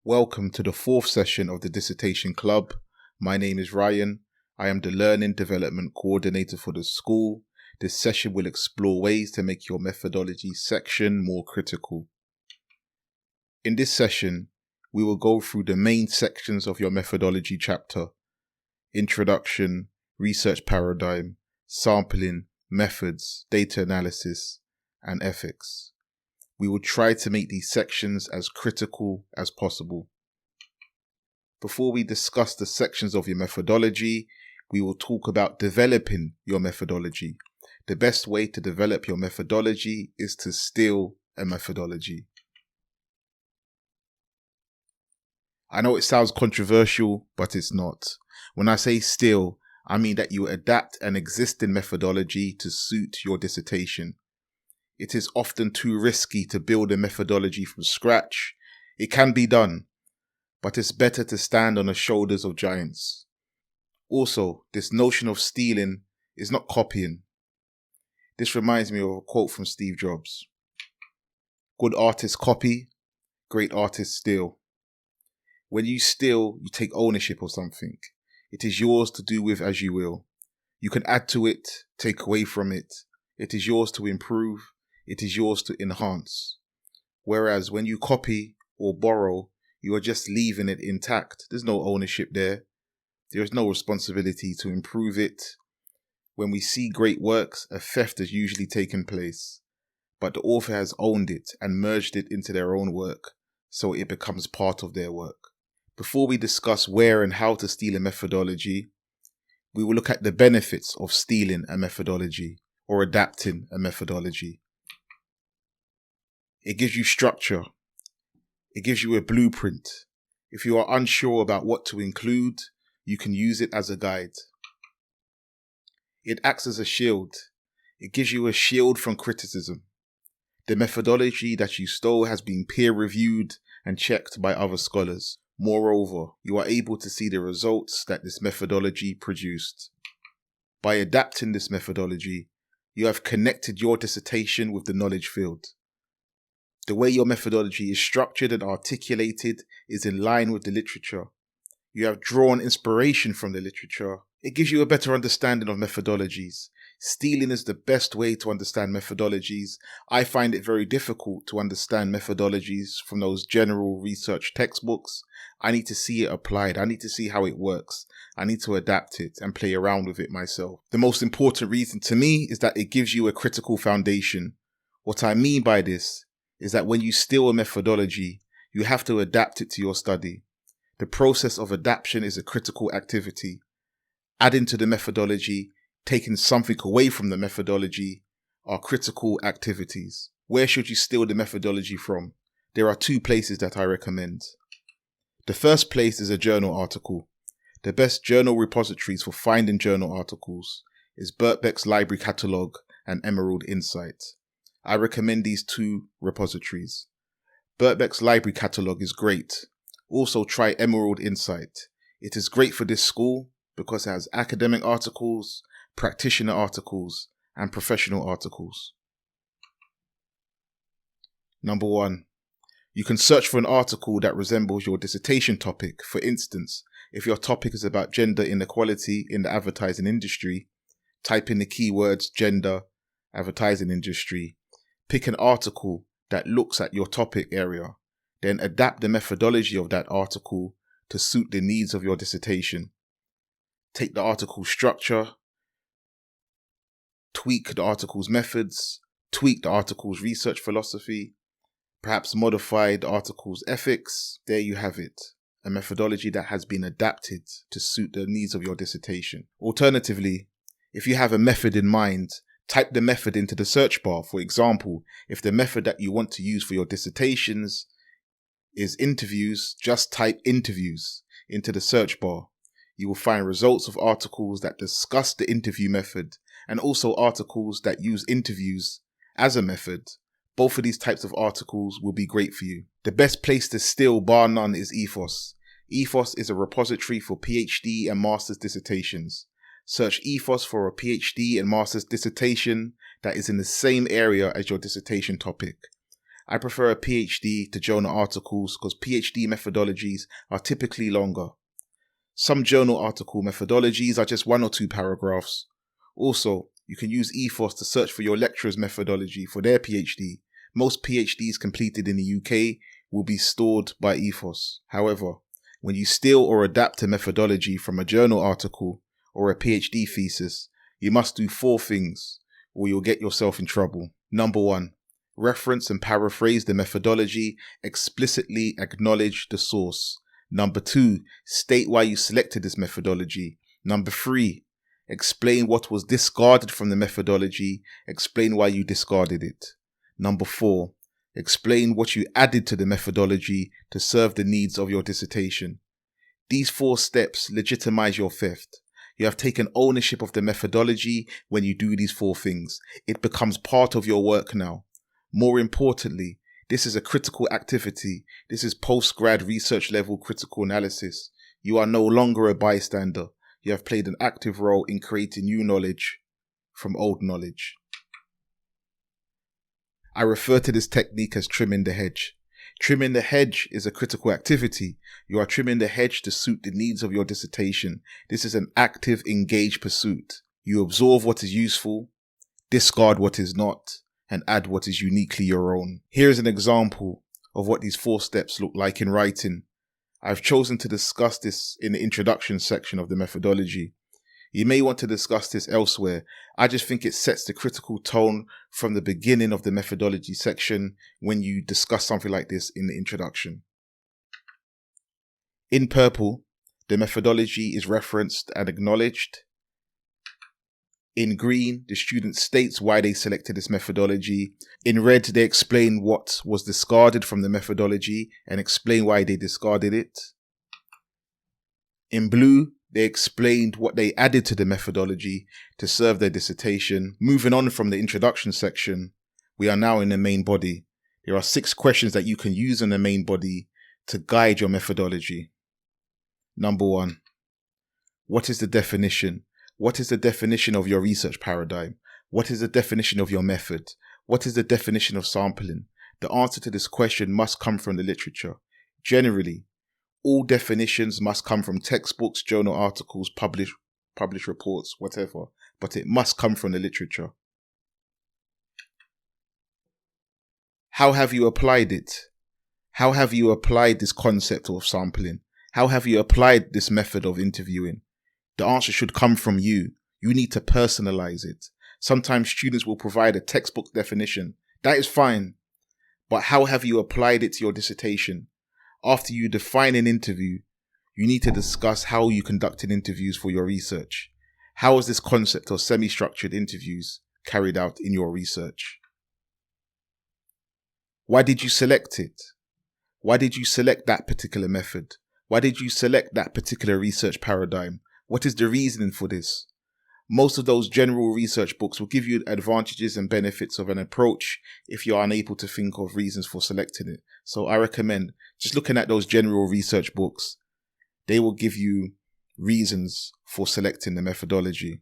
Welcome to the fourth session of the Dissertation Club. My name is Ryan. I am the Learning Development Coordinator for the school. This session will explore ways to make your methodology section more critical. In this session, we will go through the main sections of your methodology chapter: introduction, research paradigm, sampling, methods, data analysis, and ethics. We will try to make these sections as critical as possible. Before we discuss the sections of your methodology, we will talk about developing your methodology. The best way to develop your methodology is to steal a methodology. I know it sounds controversial, but it's not. When I say steal, I mean that you adapt an existing methodology to suit your dissertation. It is often too risky to build a methodology from scratch. It can be done, but it's better to stand on the shoulders of giants. Also, this notion of stealing is not copying. This reminds me of a quote from Steve Jobs. Good artists copy, great artists steal. When you steal, you take ownership of something. It is yours to do with as you will. You can add to it, take away from it. It is yours to improve. It is yours to enhance. Whereas when you copy or borrow, you are just leaving it intact. There's no ownership there. There is no responsibility to improve it. When we see great works, a theft has usually taken place, but the author has owned it and merged it into their own work, so it becomes part of their work. Before we discuss where and how to steal a methodology, we will look at the benefits of stealing a methodology or adapting a methodology. It gives you structure. It gives you a blueprint. If you are unsure about what to include, you can use it as a guide. It acts as a shield. It gives you a shield from criticism. The methodology that you stole has been peer-reviewed and checked by other scholars. Moreover, you are able to see the results that this methodology produced. By adapting this methodology, you have connected your dissertation with the knowledge field. The way your methodology is structured and articulated is in line with the literature. You have drawn inspiration from the literature. It gives you a better understanding of methodologies. Stealing is the best way to understand methodologies. I find it very difficult to understand methodologies from those general research textbooks. I need to see it applied. I need to see how it works. I need to adapt it and play around with it myself. The most important reason to me is that it gives you a critical foundation. What I mean by this is that when you steal a methodology, you have to adapt it to your study. The process of adaptation is a critical activity. Adding to the methodology, taking something away from the methodology are critical activities. Where should you steal the methodology from? There are two places that I recommend. The first place is a journal article. The best journal repositories for finding journal articles is Birkbeck's Library Catalogue and Emerald Insight. I recommend these two repositories. Birkbeck's Library Catalogue is great. Also try Emerald Insight. It is great for this school because it has academic articles, practitioner articles, and professional articles. Number 1. You can search for an article that resembles your dissertation topic. For instance, if your topic is about gender inequality in the advertising industry, type in the keywords gender, advertising industry. Pick an article that looks at your topic area, then adapt the methodology of that article to suit the needs of your dissertation. Take the article's structure, tweak the article's methods, tweak the article's research philosophy, perhaps modify the article's ethics. There you have it, a methodology that has been adapted to suit the needs of your dissertation. Alternatively, if you have a method in mind, type the method into the search bar. For example, if the method that you want to use for your dissertations is interviews, just type interviews into the search bar. You will find results of articles that discuss the interview method and also articles that use interviews as a method. Both of these types of articles will be great for you. The best place to steal, bar none, is Ethos. Ethos is a repository for PhD and master's dissertations. Search Ethos for a PhD and master's dissertation that is in the same area as your dissertation topic. I prefer a PhD to journal articles because PhD methodologies are typically longer. Some journal article methodologies are just 1 or 2 paragraphs. Also, you can use Ethos to search for your lecturer's methodology for their PhD. Most PhDs completed in the UK will be stored by Ethos. However, when you steal or adapt a methodology from a journal article or a PhD thesis, you must do 4 things or you'll get yourself in trouble. Number 1, reference and paraphrase the methodology, explicitly acknowledge the source. Number 2, state why you selected this methodology. Number 3, explain what was discarded from the methodology, explain why you discarded it. Number 4, explain what you added to the methodology to serve the needs of your dissertation. These 4 steps legitimize your theft. You have taken ownership of the methodology when you do these 4 things. It becomes part of your work now. More importantly, this is a critical activity. This is post-grad research level critical analysis. You are no longer a bystander. You have played an active role in creating new knowledge from old knowledge. I refer to this technique as trimming the hedge. Trimming the hedge is a critical activity. You are trimming the hedge to suit the needs of your dissertation. This is an active, engaged pursuit. You absorb what is useful, discard what is not, and add what is uniquely your own. Here is an example of what these 4 steps look like in writing. I've chosen to discuss this in the introduction section of the methodology. You may want to discuss this elsewhere. I just think it sets the critical tone from the beginning of the methodology section when you discuss something like this in the introduction. In purple, the methodology is referenced and acknowledged. In green, the student states why they selected this methodology. In red, they explain what was discarded from the methodology and explain why they discarded it. In blue, they explained what they added to the methodology to serve their dissertation. Moving on from the introduction section, we are now in the main body. There are 6 questions that you can use in the main body to guide your methodology. Number 1, what is the definition? What is the definition of your research paradigm? What is the definition of your method? What is the definition of sampling? The answer to this question must come from the literature. Generally, all definitions must come from textbooks, journal articles, published reports, whatever, but it must come from the literature. How have you applied it? How have you applied this concept of sampling? How have you applied this method of interviewing? The answer should come from you. You need to personalize it. Sometimes students will provide a textbook definition. That is fine. But how have you applied it to your dissertation? After you define an interview, you need to discuss how you conducted interviews for your research. How is this concept of semi-structured interviews carried out in your research? Why did you select it? Why did you select that particular method? Why did you select that particular research paradigm? What is the reasoning for this? Most of those general research books will give you advantages and benefits of an approach if you're unable to think of reasons for selecting it. So I recommend just looking at those general research books. They will give you reasons for selecting the methodology.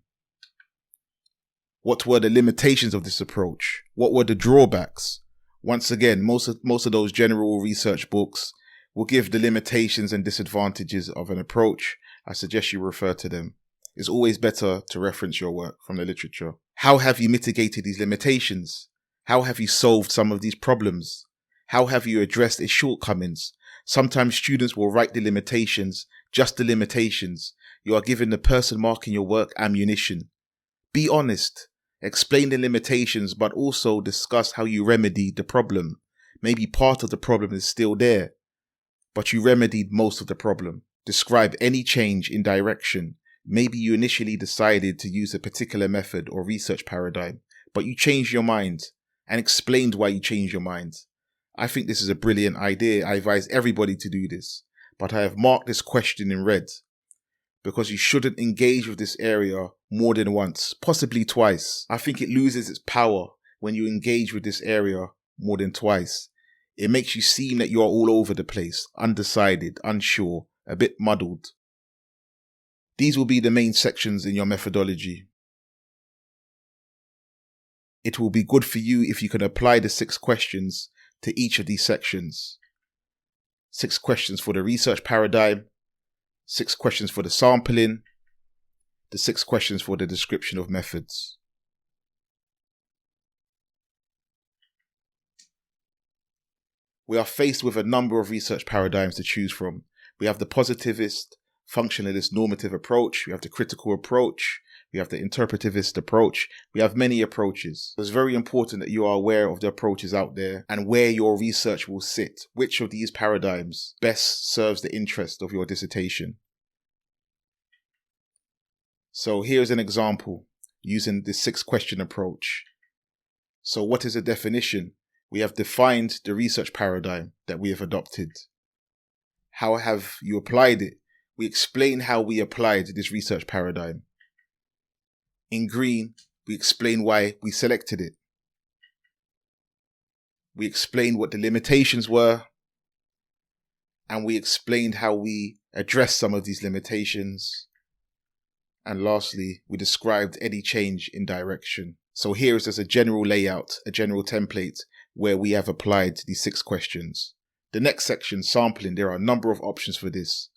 What were the limitations of this approach? What were the drawbacks? Once again, most of those general research books will give the limitations and disadvantages of an approach. I suggest you refer to them. It's always better to reference your work from the literature. How have you mitigated these limitations? How have you solved some of these problems? How have you addressed its shortcomings? Sometimes students will write the limitations, just the limitations. You are giving the person marking your work ammunition. Be honest. Explain the limitations, but also discuss how you remedied the problem. Maybe part of the problem is still there, but you remedied most of the problem. Describe any change in direction. Maybe you initially decided to use a particular method or research paradigm, but you changed your mind and explained why you changed your mind. I think this is a brilliant idea. I advise everybody to do this, but I have marked this question in red because you shouldn't engage with this area more than once, possibly twice. I think it loses its power when you engage with this area more than twice. It makes you seem that you are all over the place, undecided, unsure, a bit muddled. These will be the main sections in your methodology. It will be good for you if you can apply the 6 questions to each of these sections. 6 questions for the research paradigm, 6 questions for the sampling, the 6 questions for the description of methods. We are faced with a number of research paradigms to choose from. We have the positivist, functionalist, normative approach. We have the critical approach. We have the interpretivist approach. We have many approaches. It's very important that you are aware of the approaches out there and where your research will sit. Which of these paradigms best serves the interest of your dissertation? So here's an example using the 6-question approach. So what is a definition? We have defined the research paradigm that we have adopted. How have you applied it? We explain how we applied this research paradigm. In green, we explain why we selected it. We explained what the limitations were, and we explained how we addressed some of these limitations. And lastly, we described any change in direction. So here is just a general layout, a general template where we have applied these 6 questions. The next section, sampling, there are a number of options for this.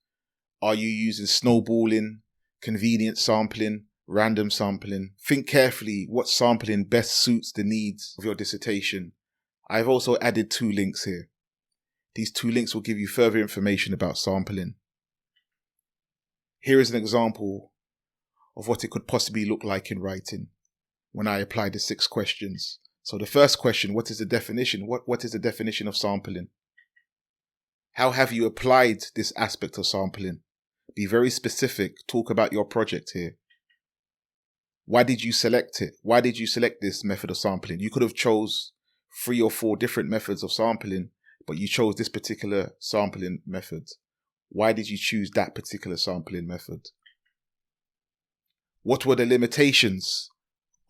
Are you using snowballing, convenient sampling, random sampling? Think carefully what sampling best suits the needs of your dissertation. I've also added 2 links here. These 2 links will give you further information about sampling. Here is an example of what it could possibly look like in writing when I apply the 6 questions. So the first question, what is the definition? What is the definition of sampling? How have you applied this aspect of sampling? Be very specific. Talk about your project here. Why did you select it? Why did you select this method of sampling? You could have chose 3 or 4 different methods of sampling, but you chose this particular sampling method. Why did you choose that particular sampling method? What were the limitations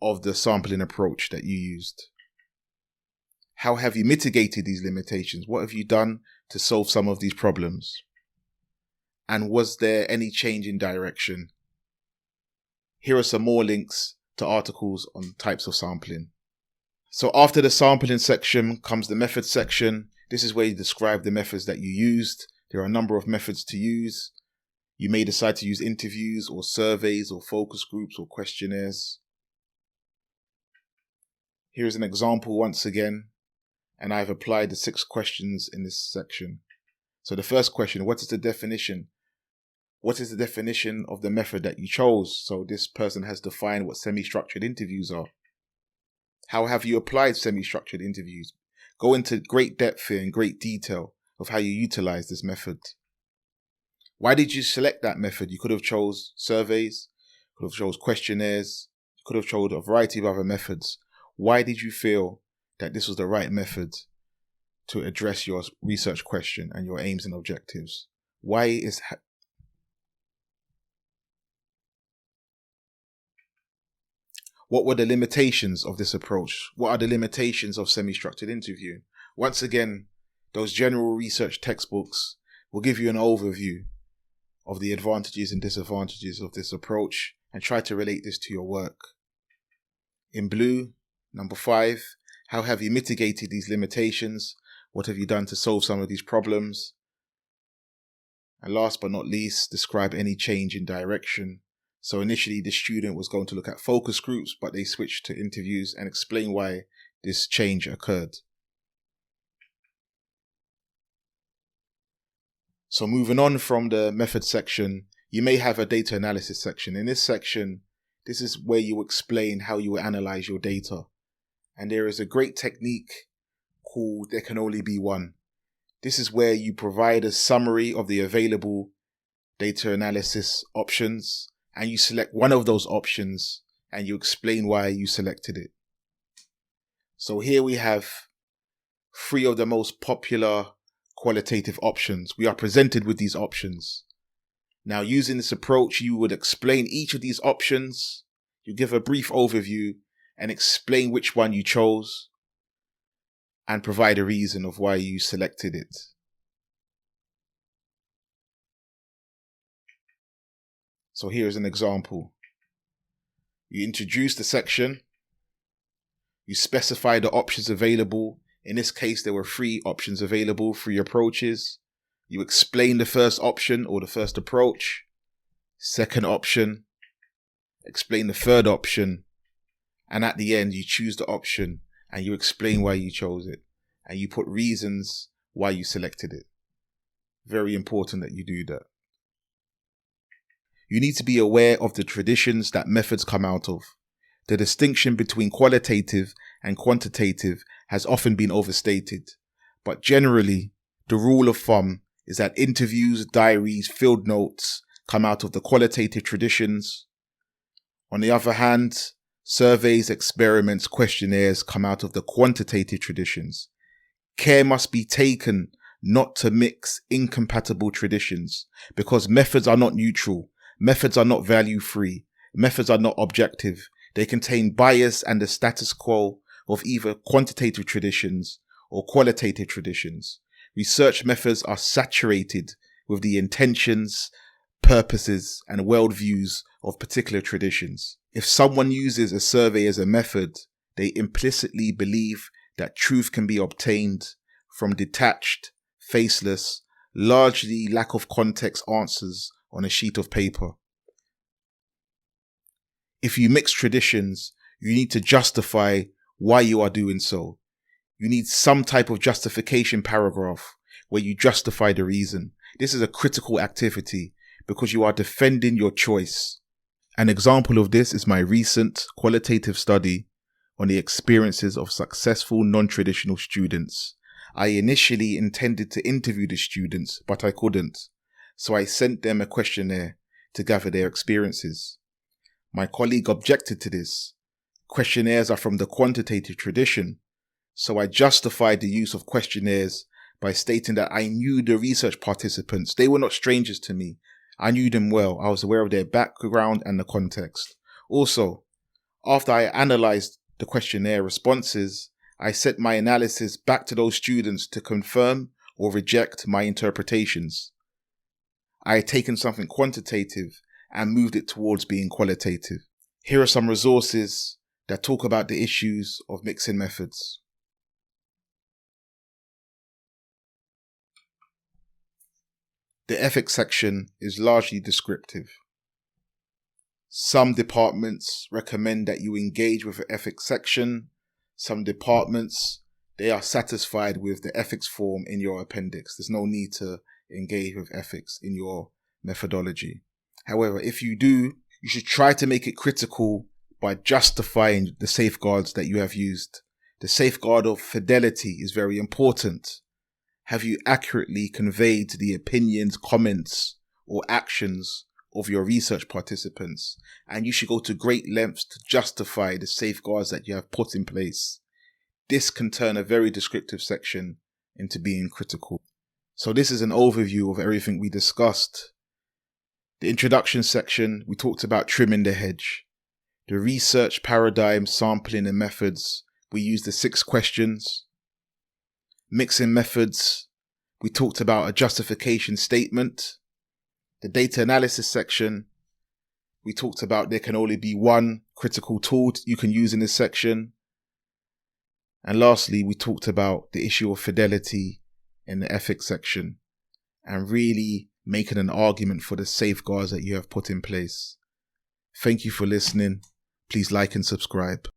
of the sampling approach that you used? How have you mitigated these limitations? What have you done to solve some of these problems? And was there any change in direction? Here are some more links to articles on types of sampling. So after the sampling section comes the methods section. This is where you describe the methods that you used. There are a number of methods to use. You may decide to use interviews or surveys or focus groups or questionnaires. Here's an example once again, and I've applied the 6 questions in this section. So the first question, what is the definition? What is the definition of the method that you chose? So this person has defined what semi-structured interviews are. How have you applied semi-structured interviews? Go into great depth here and great detail of how you utilize this method. Why did you select that method? You could have chose surveys, could have chose questionnaires, you could have chose a variety of other methods. Why did you feel that this was the right method to address your research question and your aims and objectives? What were the limitations of this approach? What are the limitations of semi-structured interviewing? Once again, those general research textbooks will give you an overview of the advantages and disadvantages of this approach and try to relate this to your work. In blue, number 5, how have you mitigated these limitations? What have you done to solve some of these problems? And last but not least, describe any change in direction. So initially the student was going to look at focus groups, but they switched to interviews and explain why this change occurred. So moving on from the method section, you may have a data analysis section. In this section, this is where you explain how you will analyze your data. And there is a great technique called There Can Only Be One. This is where you provide a summary of the available data analysis options, and you select one of those options and you explain why you selected it. So here we have 3 of the most popular qualitative options. We are presented with these options. Now, using this approach, you would explain each of these options. You give a brief overview and explain which one you chose and provide a reason of why you selected it. So here's an example. You introduce the section. You specify the options available In this case, there were 3 options available, 3 approaches. You explain the first option or the first approach. Second option, explain the third option. And at the end, you choose the option and you explain why you chose it. And you put reasons why you selected it. Very important that you do that. You need to be aware of the traditions that methods come out of. The distinction between qualitative and quantitative has often been overstated, but generally, the rule of thumb is that interviews, diaries, field notes come out of the qualitative traditions. On the other hand, surveys, experiments, questionnaires come out of the quantitative traditions. Care must be taken not to mix incompatible traditions, because methods are not neutral, methods are not value-free, methods are not objective. They contain bias and the status quo of either quantitative traditions or qualitative traditions. Research methods are saturated with the intentions, purposes, and worldviews of particular traditions. If someone uses a survey as a method, they implicitly believe that truth can be obtained from detached, faceless, largely lack of context answers on a sheet of paper. If you mix traditions, you need to justify why you are doing so. You need some type of justification paragraph where you justify the reason. This is a critical activity because you are defending your choice. An example of this is my recent qualitative study on the experiences of successful non-traditional students. I initially intended to interview the students, but I couldn't. So I sent them a questionnaire to gather their experiences. My colleague objected to this. Questionnaires are from the quantitative tradition, so I justified the use of questionnaires by stating that I knew the research participants. They were not strangers to me. I knew them well. I was aware of their background and the context. Also, after I analyzed the questionnaire responses, I sent my analysis back to those students to confirm or reject my interpretations. I had taken something quantitative and moved it towards being qualitative. Here are some resources that talk about the issues of mixing methods. The ethics section is largely descriptive. Some departments recommend that you engage with the ethics section. Some departments, they are satisfied with the ethics form in your appendix. There's no need to engage with ethics in your methodology. However, if you do, you should try to make it critical by justifying the safeguards that you have used. The safeguard of fidelity is very important. Have you accurately conveyed the opinions, comments, or actions of your research participants? And you should go to great lengths to justify the safeguards that you have put in place. This can turn a very descriptive section into being critical. So this is an overview of everything we discussed. The introduction section, we talked about trimming the hedge. The research paradigm, sampling and methods, we used the 6 questions. Mixing methods, we talked about a justification statement. The data analysis section, we talked about there can only be one critical tool you can use in this section. And lastly, we talked about the issue of fidelity in the ethics section and really making an argument for the safeguards that you have put in place. Thank you for listening. Please like and subscribe.